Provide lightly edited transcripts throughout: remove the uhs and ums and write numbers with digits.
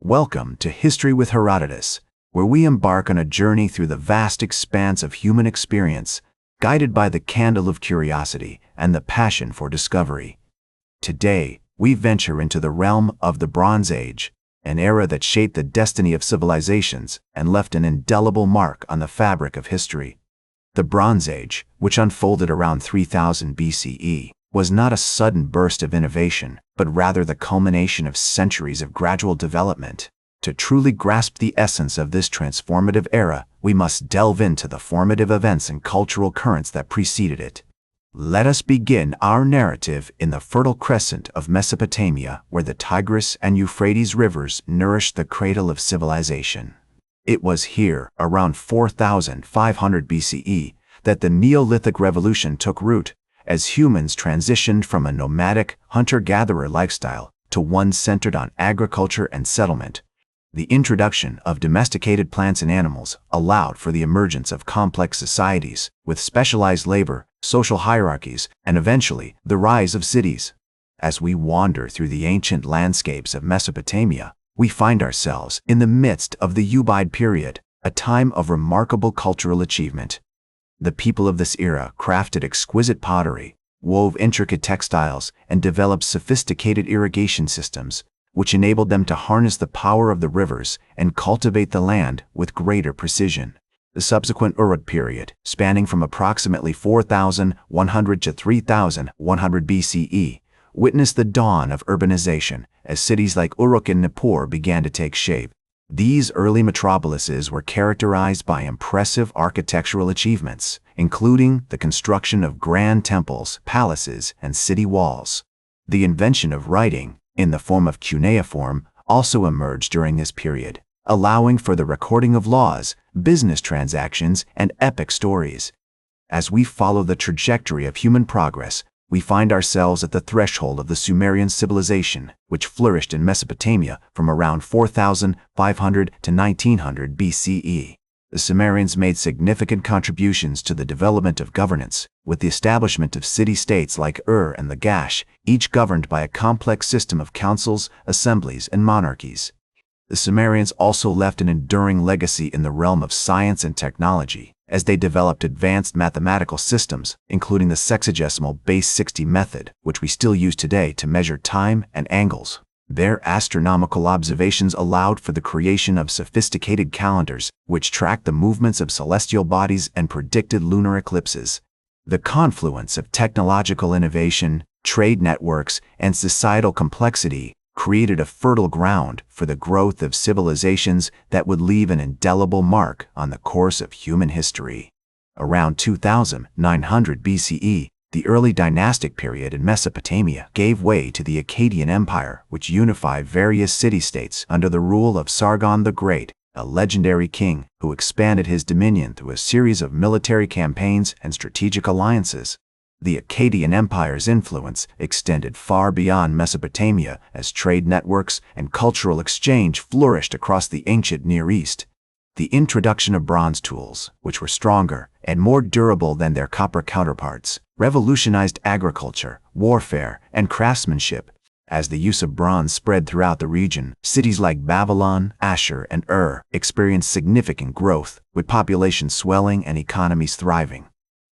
Welcome to History with Herodotus, where we embark on a journey through the vast expanse of human experience, guided by the candle of curiosity and the passion for discovery. Today, we venture into the realm of the Bronze Age, an era that shaped the destiny of civilizations and left an indelible mark on the fabric of history. The Bronze Age, which unfolded around 3000 BCE, was not a sudden burst of innovation, but rather the culmination of centuries of gradual development. To truly grasp the essence of this transformative era, we must delve into the formative events and cultural currents that preceded it. Let us begin our narrative in the Fertile Crescent of Mesopotamia, where the Tigris and Euphrates rivers nourished the cradle of civilization. It was here, around 4500 BCE, that the Neolithic Revolution took root, as humans transitioned from a nomadic, hunter-gatherer lifestyle to one centered on agriculture and settlement. The introduction of domesticated plants and animals allowed for the emergence of complex societies with specialized labor, social hierarchies, and eventually the rise of cities. As we wander through the ancient landscapes of Mesopotamia, we find ourselves in the midst of the Ubaid period, a time of remarkable cultural achievement. The people of this era crafted exquisite pottery, wove intricate textiles, and developed sophisticated irrigation systems, which enabled them to harness the power of the rivers and cultivate the land with greater precision. The subsequent Uruk period, spanning from approximately 4100 to 3100 BCE, witnessed the dawn of urbanization as cities like Uruk and Nippur began to take shape. These early metropolises were characterized by impressive architectural achievements, including the construction of grand temples, palaces, and city walls. The invention of writing, in the form of cuneiform, also emerged during this period, allowing for the recording of laws, business transactions, and epic stories. As we follow the trajectory of human progress, we find ourselves at the threshold of the Sumerian civilization, which flourished in Mesopotamia from around 4500 to 1900 BCE. The Sumerians made significant contributions to the development of governance, with the establishment of city-states like Ur and Lagash, each governed by a complex system of councils, assemblies, and monarchies. The Sumerians also left an enduring legacy in the realm of science and technology, as they developed advanced mathematical systems, including the sexagesimal base 60 method, which we still use today to measure time and angles. Their astronomical observations allowed for the creation of sophisticated calendars, which tracked the movements of celestial bodies and predicted lunar eclipses. The confluence of technological innovation, trade networks, and societal complexity created a fertile ground for the growth of civilizations that would leave an indelible mark on the course of human history. Around 2900 BCE, the early dynastic period in Mesopotamia gave way to the Akkadian Empire, which unified various city-states under the rule of Sargon the Great, a legendary king who expanded his dominion through a series of military campaigns and strategic alliances. The Akkadian Empire's influence extended far beyond Mesopotamia as trade networks and cultural exchange flourished across the ancient Near East. The introduction of bronze tools, which were stronger and more durable than their copper counterparts, revolutionized agriculture, warfare, and craftsmanship. As the use of bronze spread throughout the region, cities like Babylon, Ashur, and Ur experienced significant growth, with population swelling and economies thriving.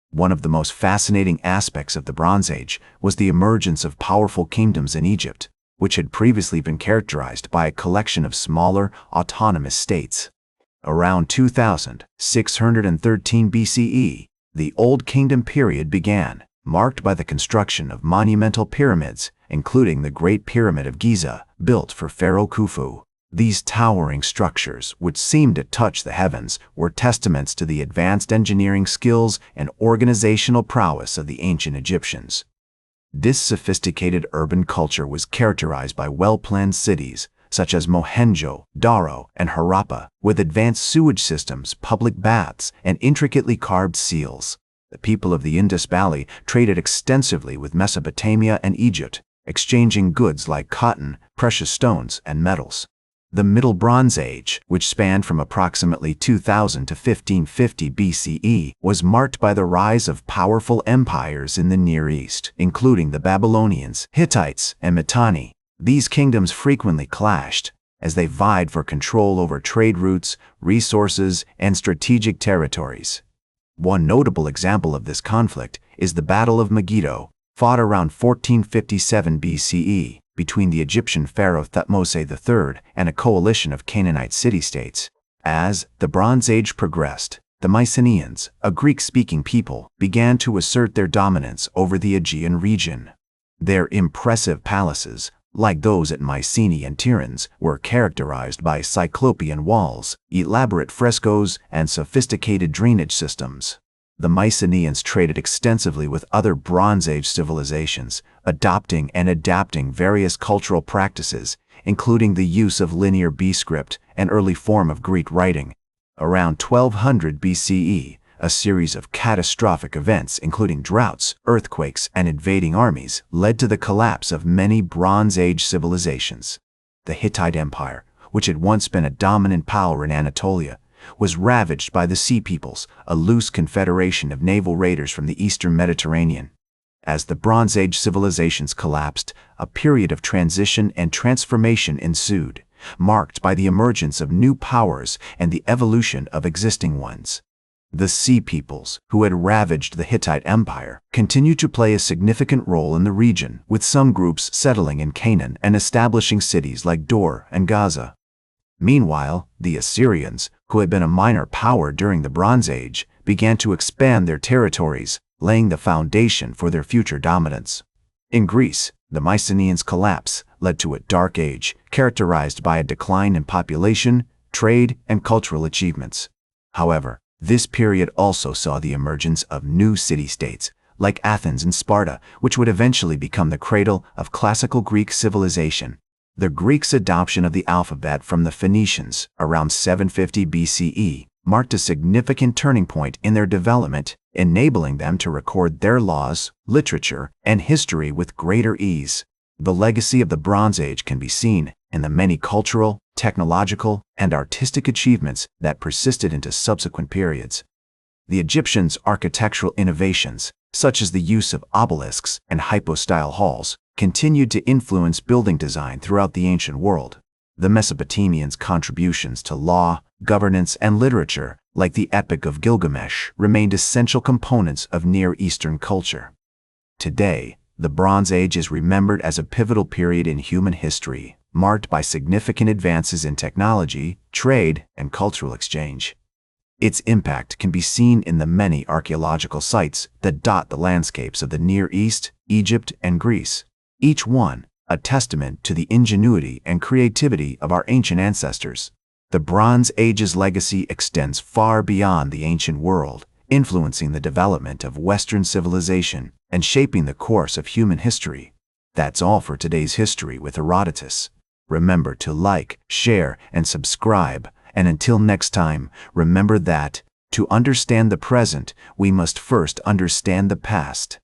One of the most fascinating aspects of the Bronze Age was the emergence of powerful kingdoms in Egypt, which had previously been characterized by a collection of smaller, autonomous states. Around 2613 BCE, the Old Kingdom period began, marked by the construction of monumental pyramids, including the Great Pyramid of Giza, built for Pharaoh Khufu. These towering structures, which seemed to touch the heavens, were testaments to the advanced engineering skills and organizational prowess of the ancient Egyptians. This sophisticated urban culture was characterized by well-planned cities, such as Mohenjo-Daro and Harappa, with advanced sewage systems, public baths, and intricately carved seals. The people of the Indus Valley traded extensively with Mesopotamia and Egypt, exchanging goods like cotton, precious stones, and metals. The Middle Bronze Age, which spanned from approximately 2000 to 1550 BCE, was marked by the rise of powerful empires in the Near East, including the Babylonians, Hittites, and Mitanni. These kingdoms frequently clashed, as they vied for control over trade routes, resources, and strategic territories. One notable example of this conflict is the Battle of Megiddo, fought around 1457 BCE between the Egyptian pharaoh Thutmose III and a coalition of Canaanite city-states. As the Bronze Age progressed, the Mycenaeans, a Greek-speaking people, began to assert their dominance over the Aegean region. Their impressive palaces, like those at Mycenae and Tiryns, were characterized by cyclopean walls, elaborate frescoes, and sophisticated drainage systems. The Mycenaeans traded extensively with other Bronze Age civilizations, adopting and adapting various cultural practices, including the use of linear B-script, an early form of Greek writing. Around 1200 BCE, a series of catastrophic events, including droughts, earthquakes, and invading armies, led to the collapse of many Bronze Age civilizations. The Hittite Empire, which had once been a dominant power in Anatolia, was ravaged by the Sea Peoples, a loose confederation of naval raiders from the eastern Mediterranean. As the Bronze Age civilizations collapsed, a period of transition and transformation ensued, marked by the emergence of new powers and the evolution of existing ones. The Sea Peoples, who had ravaged the Hittite Empire, continued to play a significant role in the region, with some groups settling in Canaan and establishing cities like Dor and Gaza. Meanwhile, the Assyrians, who had been a minor power during the Bronze Age, began to expand their territories, laying the foundation for their future dominance. In Greece, the Mycenaeans' collapse led to a dark age characterized by a decline in population, trade, and cultural achievements. However, this period also saw the emergence of new city-states, like Athens and Sparta, which would eventually become the cradle of classical Greek civilization. The Greeks' adoption of the alphabet from the Phoenicians around 750 BCE marked a significant turning point in their development, enabling them to record their laws, literature, and history with greater ease. The legacy of the Bronze Age can be seen in the many cultural, technological, and artistic achievements that persisted into subsequent periods. The Egyptians' architectural innovations, such as the use of obelisks and hypostyle halls, continued to influence building design throughout the ancient world. The Mesopotamians' contributions to law, governance, and literature, like the Epic of Gilgamesh, remained essential components of Near Eastern culture. Today, the Bronze Age is remembered as a pivotal period in human history, marked by significant advances in technology, trade, and cultural exchange. Its impact can be seen in the many archaeological sites that dot the landscapes of the Near East, Egypt, and Greece, each one a testament to the ingenuity and creativity of our ancient ancestors. The Bronze Age's legacy extends far beyond the ancient world, influencing the development of Western civilization and shaping the course of human history. That's all for today's History with Herodotus. Remember to like, share, and subscribe. And until next time, remember that, to understand the present, we must first understand the past.